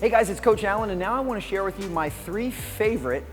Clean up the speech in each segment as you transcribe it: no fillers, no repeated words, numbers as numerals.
Hey guys, it's Coach Allen, and now I want to share with you my 3 favorite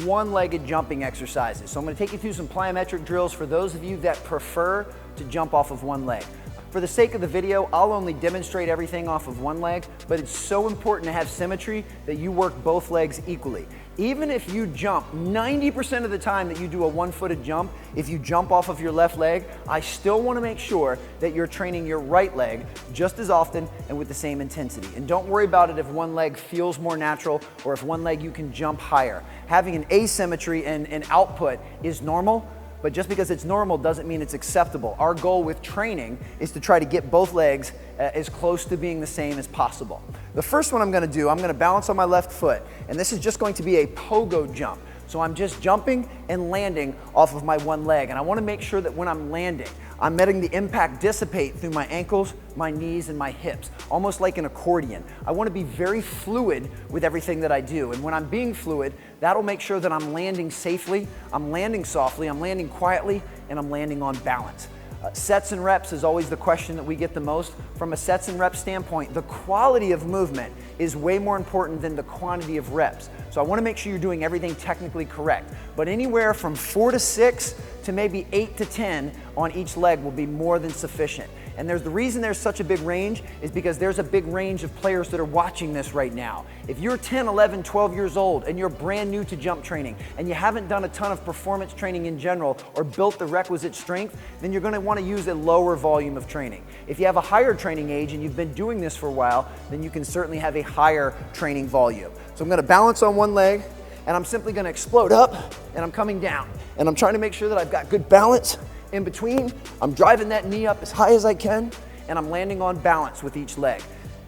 one-legged jumping exercises. So I'm going to take you through some plyometric drills for those of you that prefer to jump off of one leg. For the sake of the video, I'll only demonstrate everything off of one leg, but it's so important to have symmetry that you work both legs equally. Even if you jump 90% of the time that you do a one-footed jump, if you jump off of your left leg, I still want to make sure that you're training your right leg just as often and with the same intensity. And don't worry about it if one leg feels more natural or if one leg you can jump higher. Having an asymmetry in output is normal, but just because it's normal doesn't mean it's acceptable. Our goal with training is to try to get both legs as close to being the same as possible. The first one I'm gonna do, I'm gonna balance on my left foot, and this is just going to be a pogo jump. So I'm just jumping and landing off of my one leg, and I wanna make sure that when I'm landing, I'm letting the impact dissipate through my ankles, my knees, and my hips, almost like an accordion. I wanna be very fluid with everything that I do, and when I'm being fluid, that'll make sure that I'm landing safely, I'm landing softly, I'm landing quietly, and I'm landing on balance. Sets and reps is always the question that we get the most. From a sets and reps standpoint, the quality of movement is way more important than the quantity of reps. So I want to make sure you're doing everything technically correct. But anywhere from 4 to 6 to maybe 8 to 10 on each leg will be more than sufficient. And the reason there's such a big range is because there's a big range of players that are watching this right now. If you're 10, 11, 12 years old and you're brand new to jump training and you haven't done a ton of performance training in general or built the requisite strength, then you're going to want to use a lower volume of training. If you have a higher training age and you've been doing this for a while, then you can certainly have a higher training volume. So I'm going to balance on one leg and I'm simply going to explode up and I'm coming down. And I'm trying to make sure that I've got good balance in between. I'm driving that knee up as high as I can, and I'm landing on balance with each leg.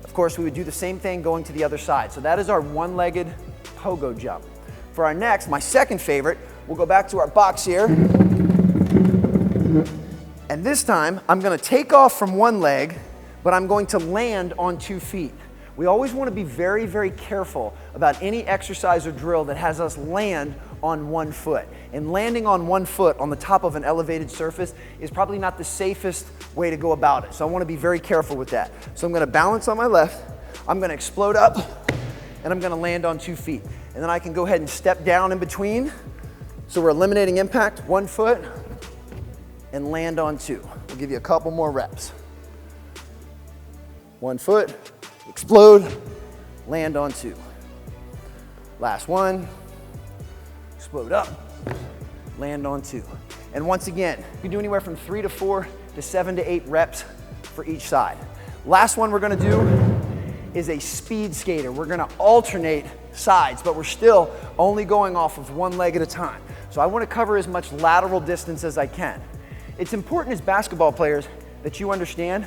Of course, we would do the same thing going to the other side. So that is our one-legged pogo jump. For our next, my second favorite, we'll go back to our box here. And this time, I'm gonna take off from one leg, but I'm going to land on 2 feet. We always want to be very, very careful about any exercise or drill that has us land on one foot. And landing on one foot on the top of an elevated surface is probably not the safest way to go about it. So I want to be very careful with that. So I'm going to balance on my left, I'm going to explode up, and I'm going to land on 2 feet. And then I can go ahead and step down in between. So we're eliminating impact, 1 foot, and land on 2. We'll give you a couple more reps. 1 foot, explode, land on 2. Last one, explode up, land on 2. And once again, you can do anywhere from 3 to 4 to 7 to 8 reps for each side. Last one we're gonna do is a speed skater. We're gonna alternate sides, but we're still only going off of one leg at a time. So I wanna cover as much lateral distance as I can. It's important as basketball players that you understand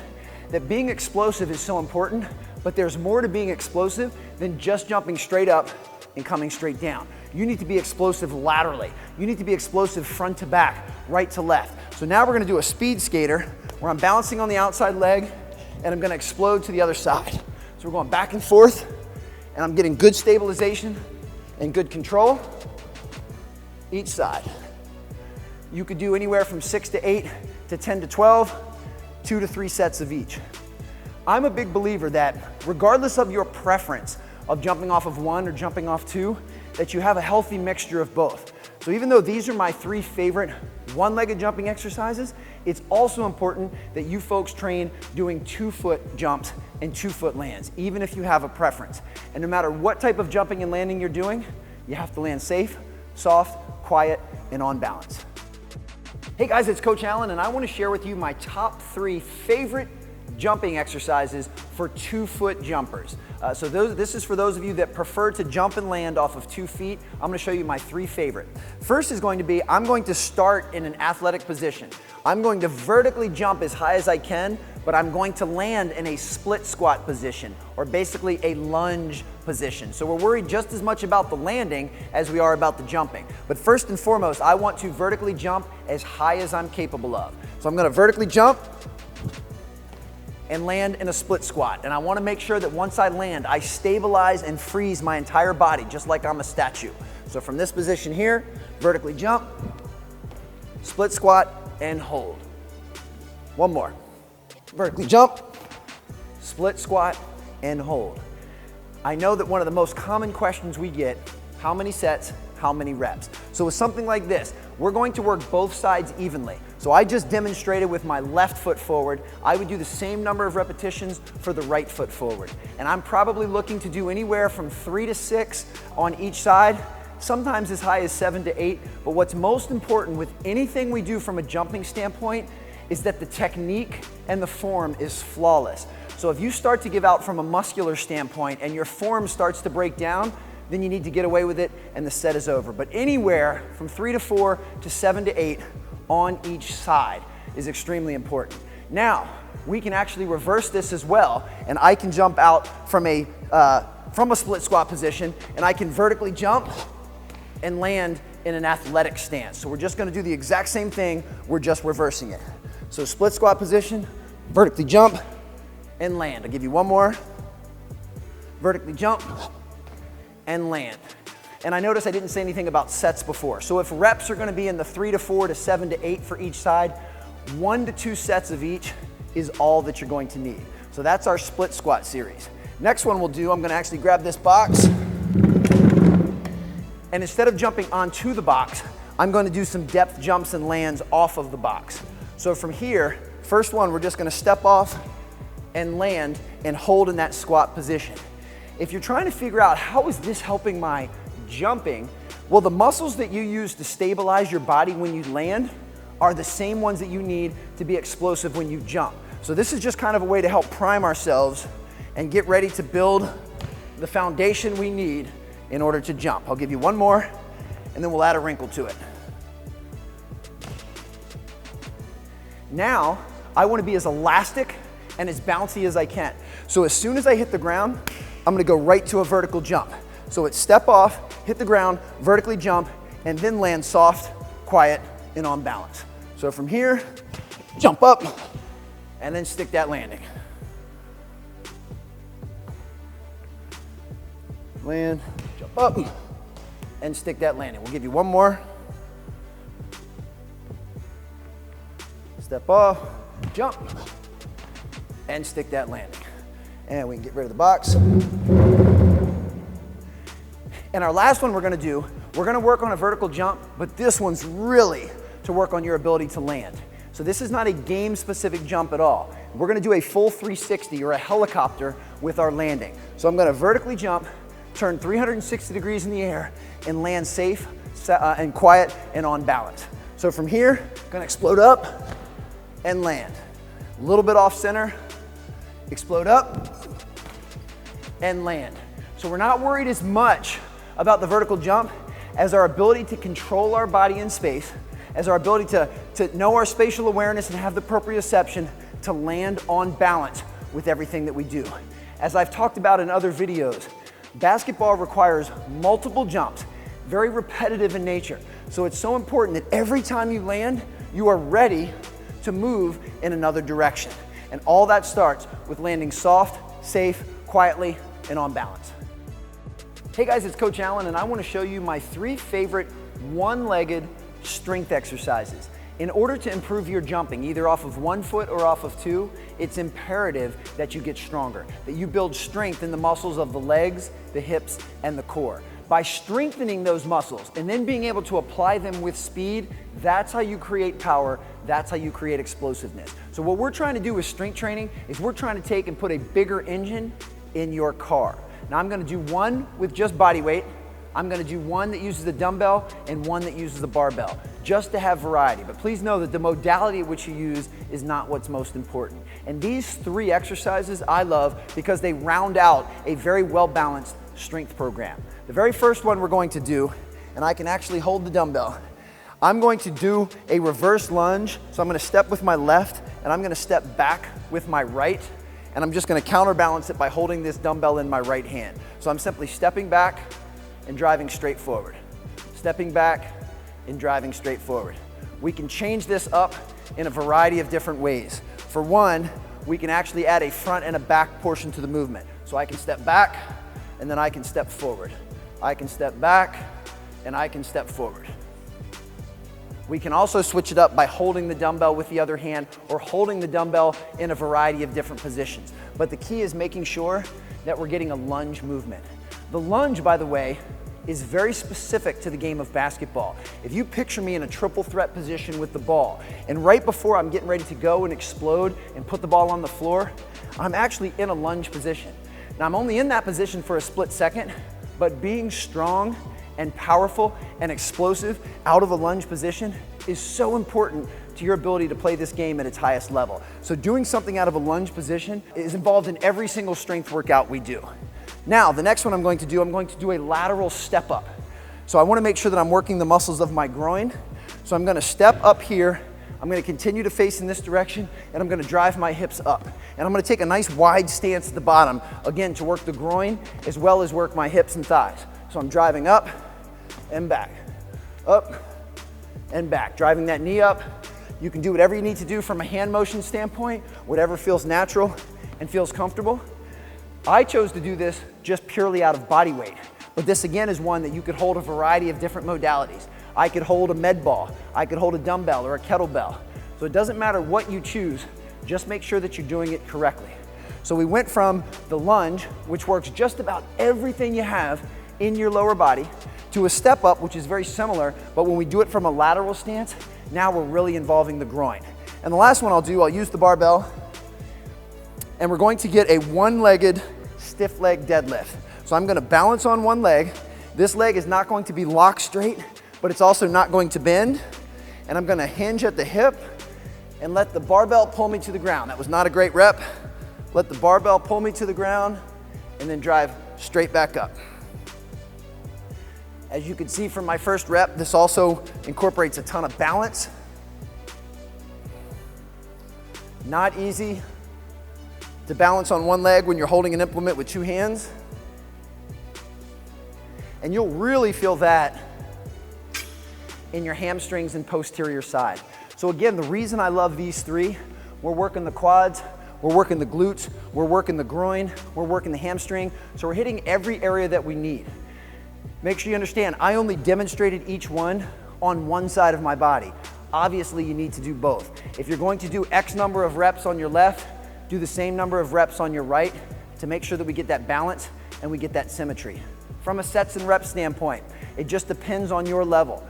that being explosive is so important, but there's more to being explosive than just jumping straight up and coming straight down. You need to be explosive laterally. You need to be explosive front to back, right to left. So now we're gonna do a speed skater where I'm balancing on the outside leg and I'm gonna explode to the other side. So we're going back and forth and I'm getting good stabilization and good control each side. You could do anywhere from 6 to 8 to 10 to 12, 2 to 3 sets of each. I'm a big believer that regardless of your preference of jumping off of 1 or jumping off 2, that you have a healthy mixture of both. So even though these are my 3 favorite one-legged jumping exercises, it's also important that you folks train doing 2-foot jumps and 2-foot lands, even if you have a preference. And no matter what type of jumping and landing you're doing, you have to land safe, soft, quiet, and on balance. Hey guys, it's Coach Allen, and I want to share with you my top 3 favorite jumping exercises for 2-foot jumpers. This is for those of you that prefer to jump and land off of 2 feet. I'm going to show you my 3 favorite. First is going to be, I'm going to start in an athletic position. I'm going to vertically jump as high as I can, but I'm going to land in a split squat position, or basically a lunge position. So we're worried just as much about the landing as we are about the jumping. But first and foremost, I want to vertically jump as high as I'm capable of. So I'm going to vertically jump and land in a split squat. And I want to make sure that once I land, I stabilize and freeze my entire body, just like I'm a statue. So from this position here, vertically jump, split squat, and hold. One more. Vertically jump, split squat, and hold. I know that one of the most common questions we get, how many sets, how many reps? So with something like this, we're going to work both sides evenly. So I just demonstrated with my left foot forward. I would do the same number of repetitions for the right foot forward. And I'm probably looking to do anywhere from 3 to 6 on each side, sometimes as high as 7 to 8. But what's most important with anything we do from a jumping standpoint is that the technique and the form is flawless. So if you start to give out from a muscular standpoint and your form starts to break down, then you need to get away with it and the set is over. But anywhere from 3 to 4 to 7 to 8 on each side is extremely important. Now, we can actually reverse this as well, and I can jump out from a split squat position, and I can vertically jump and land in an athletic stance. So we're just gonna do the exact same thing, we're just reversing it. So split squat position, vertically jump and land. I'll give you one more. Vertically jump and land. And I notice I didn't say anything about sets before. So if reps are gonna be in the 3 to 4 to 7 to 8 for each side, 1 to 2 sets of each is all that you're going to need. So that's our split squat series. Next one we'll do, I'm gonna actually grab this box, and instead of jumping onto the box, I'm going to do some depth jumps and lands off of the box. So from here, first one, we're just gonna step off and land and hold in that squat position. If you're trying to figure out how is this helping my jumping, well, the muscles that you use to stabilize your body when you land are the same ones that you need to be explosive when you jump. So this is just kind of a way to help prime ourselves and get ready to build the foundation we need in order to jump. I'll give you one more, and then we'll add a wrinkle to it. Now, I want to be as elastic and as bouncy as I can. So as soon as I hit the ground, I'm gonna go right to a vertical jump. So it's step off, hit the ground, vertically jump, and then land soft, quiet, and on balance. So from here, jump up, and then stick that landing. Land, jump up, and stick that landing. We'll give you one more. Step off, jump, and stick that landing. And we can get rid of the box. And our last one we're gonna do, we're gonna work on a vertical jump, but this one's really to work on your ability to land. So this is not a game-specific jump at all. We're gonna do a full 360 or a helicopter with our landing. So I'm gonna vertically jump, turn 360 degrees in the air, and land safe and quiet and on balance. So from here, gonna explode up and land. A little bit off center, explode up and land. So we're not worried as much about the vertical jump as our ability to control our body in space, as our ability to know our spatial awareness and have the proprioception to land on balance with everything that we do. As I've talked about in other videos, basketball requires multiple jumps, very repetitive in nature. So it's so important that every time you land, you are ready to move in another direction. And all that starts with landing soft, safe, quietly, and on balance. Hey guys, it's Coach Allen, and I want to show you my 3 favorite one-legged strength exercises. In order to improve your jumping, either off of 1 foot or off of 2, it's imperative that you get stronger, that you build strength in the muscles of the legs, the hips, and the core. By strengthening those muscles and then being able to apply them with speed, that's how you create power, that's how you create explosiveness. So what we're trying to do with strength training is we're trying to take and put a bigger engine in your car. Now I'm gonna do one with just body weight, I'm gonna do one that uses the dumbbell and one that uses the barbell, just to have variety. But please know that the modality at which you use is not what's most important. And these 3 exercises I love because they round out a very well-balanced strength program. The very first one we're going to do, and I can actually hold the dumbbell, I'm going to do a reverse lunge. So I'm gonna step with my left and I'm gonna step back with my right, and I'm just gonna counterbalance it by holding this dumbbell in my right hand. So I'm simply stepping back and driving straight forward. Stepping back and driving straight forward. We can change this up in a variety of different ways. For one, we can actually add a front and a back portion to the movement. So I can step back and then I can step forward. I can step back and I can step forward. We can also switch it up by holding the dumbbell with the other hand or holding the dumbbell in a variety of different positions. But the key is making sure that we're getting a lunge movement. The lunge, by the way, is very specific to the game of basketball. If you picture me in a triple threat position with the ball, and right before I'm getting ready to go and explode and put the ball on the floor, I'm actually in a lunge position. Now I'm only in that position for a split second, but being strong and powerful and explosive out of a lunge position is so important to your ability to play this game at its highest level. So doing something out of a lunge position is involved in every single strength workout we do. Now, the next one I'm going to do a lateral step up. So I want to make sure that I'm working the muscles of my groin. So I'm going to step up here. I'm going to continue to face in this direction, and I'm going to drive my hips up. And I'm going to take a nice wide stance at the bottom, again, to work the groin as well as work my hips and thighs. So I'm driving up and back, up and back, driving that knee up. You can do whatever you need to do from a hand motion standpoint, whatever feels natural and feels comfortable. I chose to do this just purely out of body weight, but this again is one that you could hold a variety of different modalities. I could hold a med ball, I could hold a dumbbell or a kettlebell. So it doesn't matter what you choose, just make sure that you're doing it correctly. So we went from the lunge, which works just about everything you have in your lower body, to a step up, which is very similar, but when we do it from a lateral stance, now we're really involving the groin. And the last one I'll use the barbell, and we're going to get a one-legged stiff leg deadlift. So I'm gonna balance on one leg. This leg is not going to be locked straight, but it's also not going to bend. And I'm gonna hinge at the hip and let the barbell pull me to the ground. That was not a great rep. Let the barbell pull me to the ground and then drive straight back up. As you can see from my first rep, this also incorporates a ton of balance. Not easy to balance on one leg when you're holding an implement with two hands. And you'll really feel that in your hamstrings and posterior side. So again, the reason I love these three, we're working the quads, we're working the glutes, we're working the groin, we're working the hamstring, so we're hitting every area that we need. Make sure you understand, I only demonstrated each one on one side of my body. Obviously, you need to do both. If you're going to do X number of reps on your left, do the same number of reps on your right to make sure that we get that balance and we get that symmetry. From a sets and reps standpoint, it just depends on your level.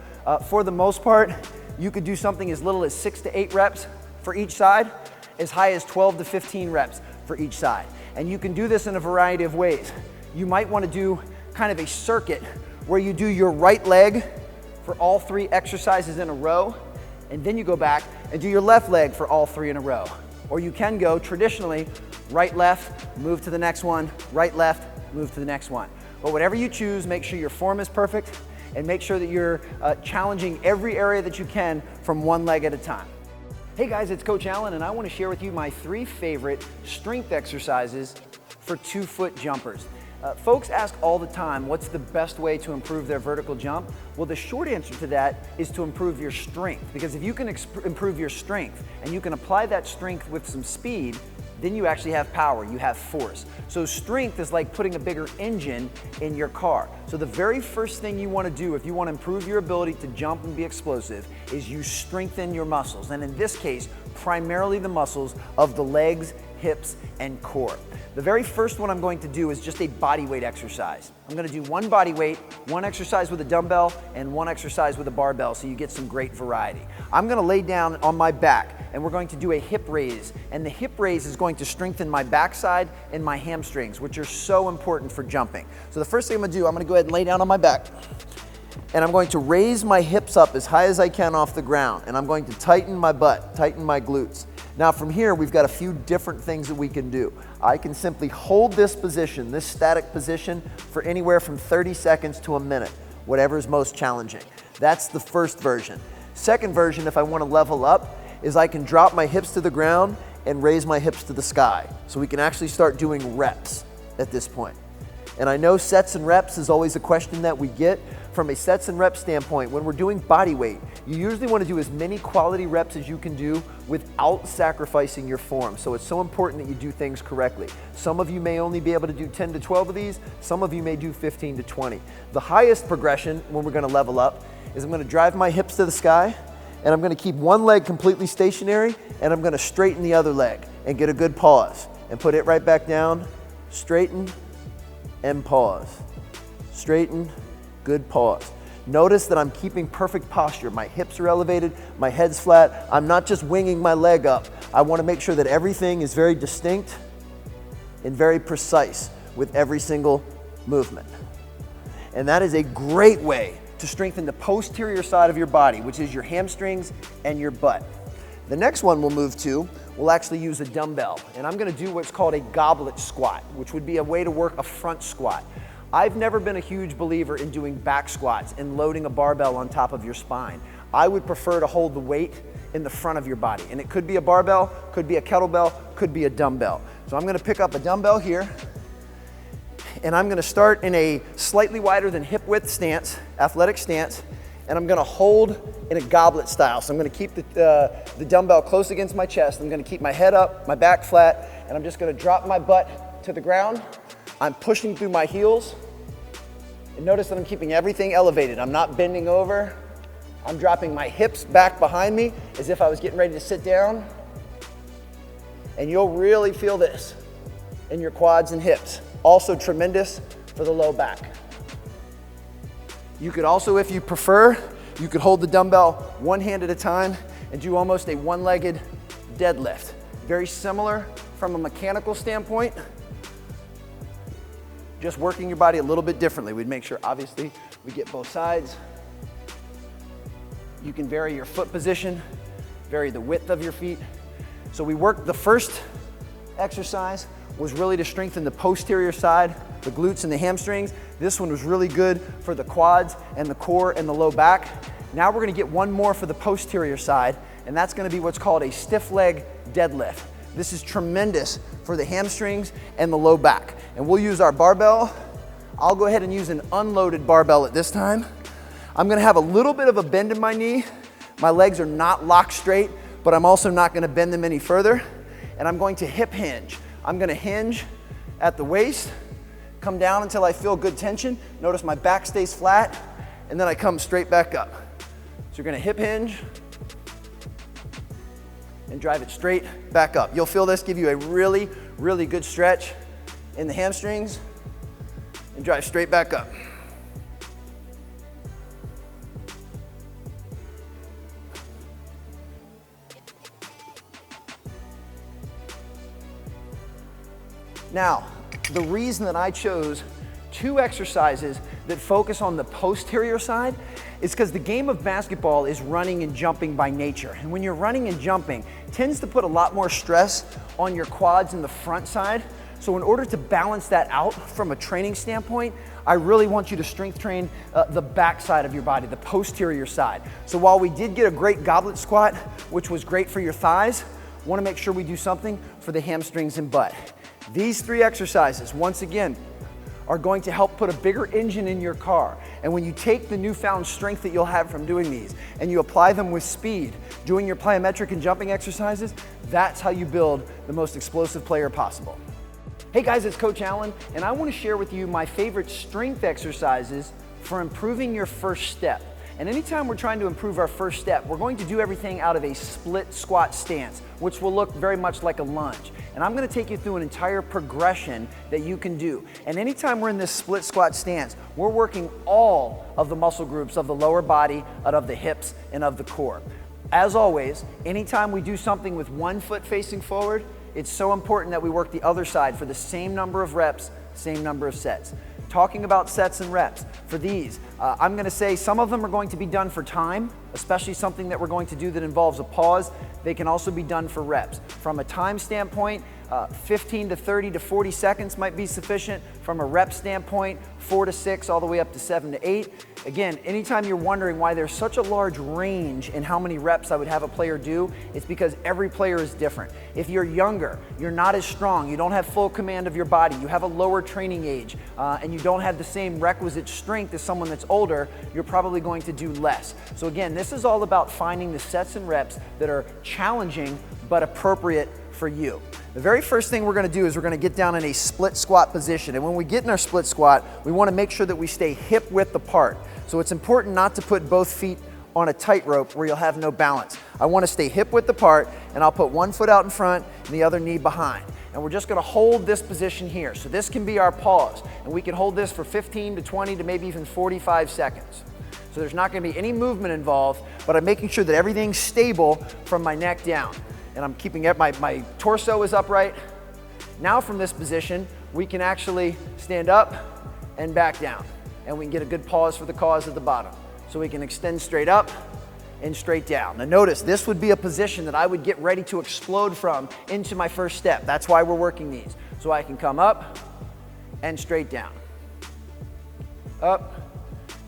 For the most part, you could do something as little as 6 to 8 reps for each side, as high as 12 to 15 reps for each side. And you can do this in a variety of ways. You might want to do kind of a circuit where you do your right leg for all 3 exercises in a row, and then you go back and do your left leg for all 3 in a row. Or you can go traditionally, right, left, move to the next one, right, left, move to the next one. But whatever you choose, make sure your form is perfect and make sure that you're challenging every area that you can from one leg at a time. Hey guys, it's Coach Allen, and I want to share with you my 3 favorite strength exercises for 2-foot jumpers. Folks ask all the time, what's the best way to improve their vertical jump? Well, the short answer to that is to improve your strength, because if you can improve your strength and you can apply that strength with some speed, then you actually have power, you have force. So strength is like putting a bigger engine in your car. So the very first thing you want to do if you want to improve your ability to jump and be explosive is you strengthen your muscles. And in this case, primarily the muscles of the legs, hips, and core. The very first one I'm going to do is just a body weight exercise. I'm going to do 1 body weight, 1 exercise with a dumbbell, and 1 exercise with a barbell, so you get some great variety. I'm going to lay down on my back, and we're going to do a hip raise. And the hip raise is going to strengthen my backside and my hamstrings, which are so important for jumping. So the first thing I'm going to do, I'm going to go ahead and lay down on my back, and I'm going to raise my hips up as high as I can off the ground, and I'm going to tighten my butt, tighten my glutes. Now from here, we've got a few different things that we can do. I can simply hold this position, this static position, for anywhere from 30 seconds to a minute, whatever is most challenging. That's the first version. Second version, if I want to level up, is I can drop my hips to the ground and raise my hips to the sky. So we can actually start doing reps at this point. And I know sets and reps is always a question that we get. From a sets and reps standpoint, when we're doing body weight, you usually want to do as many quality reps as you can do without sacrificing your form. So it's so important that you do things correctly. Some of you may only be able to do 10 to 12 of these. Some of you may do 15 to 20. The highest progression when we're going to level up is I'm going to drive my hips to the sky, and I'm going to keep one leg completely stationary, and I'm going to straighten the other leg and get a good pause and put it right back down, straighten, and pause. Straighten, good pause. Notice that I'm keeping perfect posture. My hips are elevated, my head's flat. I'm not just winging my leg up. I want to make sure that everything is very distinct and very precise with every single movement. And that is a great way to strengthen the posterior side of your body, which is your hamstrings and your butt. The next one we'll move to, we'll actually use a dumbbell. And I'm gonna do what's called a goblet squat, which would be a way to work a front squat. I've never been a huge believer in doing back squats and loading a barbell on top of your spine. I would prefer to hold the weight in the front of your body. And it could be a barbell, could be a kettlebell, could be a dumbbell. So I'm gonna pick up a dumbbell here, and I'm gonna start in a slightly wider than hip width stance, athletic stance, and I'm gonna hold in a goblet style. So I'm gonna keep the dumbbell close against my chest. I'm gonna keep my head up, my back flat, and I'm just gonna drop my butt to the ground. I'm pushing through my heels. And notice that I'm keeping everything elevated. I'm not bending over. I'm dropping my hips back behind me as if I was getting ready to sit down. And you'll really feel this in your quads and hips. Also tremendous for the low back. You could also, if you prefer, you could hold the dumbbell one hand at a time and do almost a one-legged deadlift. Very similar from a mechanical standpoint, just working your body a little bit differently. We'd make sure, obviously, we get both sides. You can vary your foot position, vary the width of your feet. So we worked, the first exercise was really to strengthen the posterior side, the glutes and the hamstrings. This one was really good for the quads and the core and the low back. Now we're gonna get one more for the posterior side, and that's gonna be what's called a stiff leg deadlift. This is tremendous for the hamstrings and the low back. And we'll use our barbell. I'll go ahead and use an unloaded barbell at this time. I'm gonna have a little bit of a bend in my knee. My legs are not locked straight, but I'm also not gonna bend them any further. And I'm going to hip hinge. I'm gonna hinge at the waist, come down until I feel good tension. Notice my back stays flat, and then I come straight back up. So you're gonna hip hinge and drive it straight back up. You'll feel this give you a really, really good stretch in the hamstrings, and drive straight back up. Now, the reason that I chose two exercises that focus on the posterior side is because the game of basketball is running and jumping by nature. And when you're running and jumping, it tends to put a lot more stress on your quads and the front side. So in order to balance that out from a training standpoint, I really want you to strength train the back side of your body, the posterior side. So while we did get a great goblet squat, which was great for your thighs, I want to make sure we do something for the hamstrings and butt. These three exercises, once again, are going to help put a bigger engine in your car. And when you take the newfound strength that you'll have from doing these and you apply them with speed, doing your plyometric and jumping exercises, that's how you build the most explosive player possible. Hey guys, it's Coach Allen, and I want to share with you my favorite strength exercises for improving your first step. And anytime we're trying to improve our first step, we're going to do everything out of a split squat stance, which will look very much like a lunge. And I'm gonna take you through an entire progression that you can do. And anytime we're in this split squat stance, we're working all of the muscle groups of the lower body, out of the hips, and of the core. As always, anytime we do something with one foot facing forward, it's so important that we work the other side for the same number of reps, same number of sets. Talking about sets and reps, for these, I'm gonna say some of them are going to be done for time, especially something that we're going to do that involves a pause. They can also be done for reps. From a time standpoint, 15 to 30 to 40 seconds might be sufficient. From a rep standpoint, 4 to 6, all the way up to 7 to 8. Again, anytime you're wondering why there's such a large range in how many reps I would have a player do, it's because every player is different. If you're younger, you're not as strong, you don't have full command of your body, you have a lower training age, and you don't have the same requisite strength as someone that's older, you're probably going to do less. So again, this is all about finding the sets and reps that are challenging but appropriate for you. The very first thing we're gonna do is we're gonna get down in a split squat position. And when we get in our split squat, we wanna make sure that we stay hip width apart. So it's important not to put both feet on a tightrope where you'll have no balance. I wanna stay hip width apart, and I'll put one foot out in front and the other knee behind. And and we're just gonna hold this position here. So this can be our pause, and we can hold this for 15 to 20 to maybe even 45 seconds. So there's not gonna be any movement involved, but I'm making sure that everything's stable from my neck down. And I'm keeping it, my torso is upright. Now from this position, we can actually stand up and back down, and we can get a good pause for the cause at the bottom. So we can extend straight up and straight down. Now notice, this would be a position that I would get ready to explode from into my first step. That's why we're working these. So I can come up and straight down. Up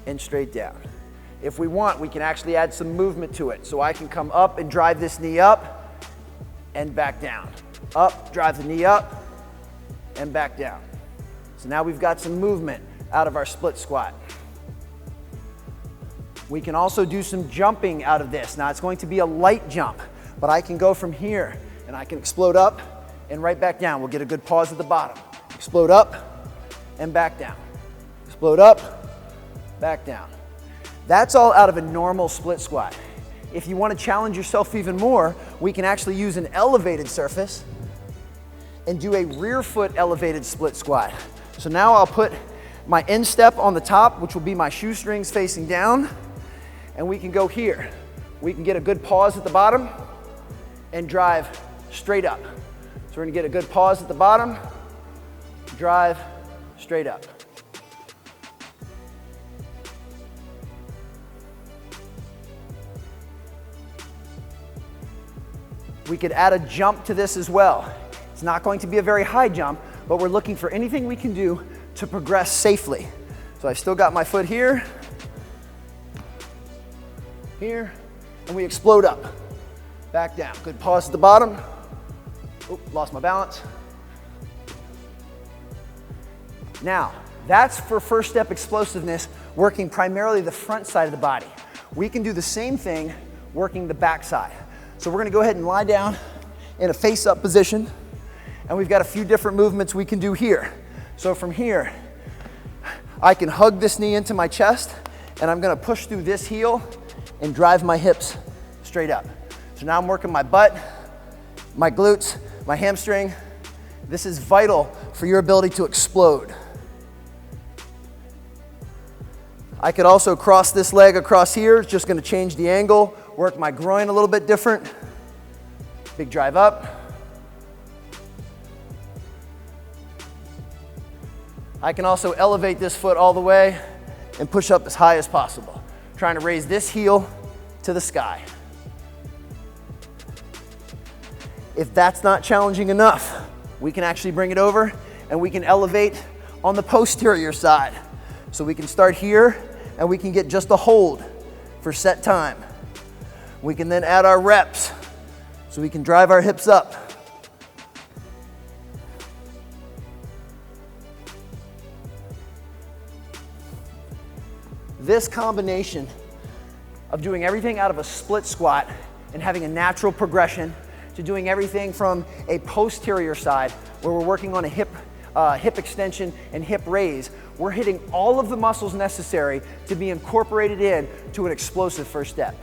and straight down. If we want, we can actually add some movement to it. So I can come up and drive this knee up and back down. Up, drive the knee up and back down. So now we've got some movement out of our split squat. We can also do some jumping out of this. Now it's going to be a light jump, but I can go from here and I can explode up and right back down. We'll get a good pause at the bottom. Explode up and back down. Explode up, back down. That's all out of a normal split squat. If you want to challenge yourself even more, we can actually use an elevated surface and do a rear foot elevated split squat. So now I'll put my instep on the top, which will be my shoestrings facing down, and we can go here. We can get a good pause at the bottom and drive straight up. So we're gonna get a good pause at the bottom, drive straight up. We could add a jump to this as well. It's not going to be a very high jump, but we're looking for anything we can do to progress safely. So I've still got my foot here, here, and we explode up, back down. Good pause at the bottom. Oh, lost my balance. Now, that's for first step explosiveness, working primarily the front side of the body. We can do the same thing working the back side. So we're gonna go ahead and lie down in a face-up position, and we've got a few different movements we can do here. So from here, I can hug this knee into my chest, and I'm gonna push through this heel and drive my hips straight up. So now I'm working my butt, my glutes, my hamstring. This is vital for your ability to explode. I could also cross this leg across here. It's just gonna change the angle, work my groin a little bit different. Big drive up. I can also elevate this foot all the way and push up as high as possible, trying to raise this heel to the sky. If that's not challenging enough, we can actually bring it over and we can elevate on the posterior side. So we can start here and we can get just a hold for set time. We can then add our reps so we can drive our hips up. This combination of doing everything out of a split squat and having a natural progression to doing everything from a posterior side where we're working on a hip extension and hip raise, we're hitting all of the muscles necessary to be incorporated in to an explosive first step.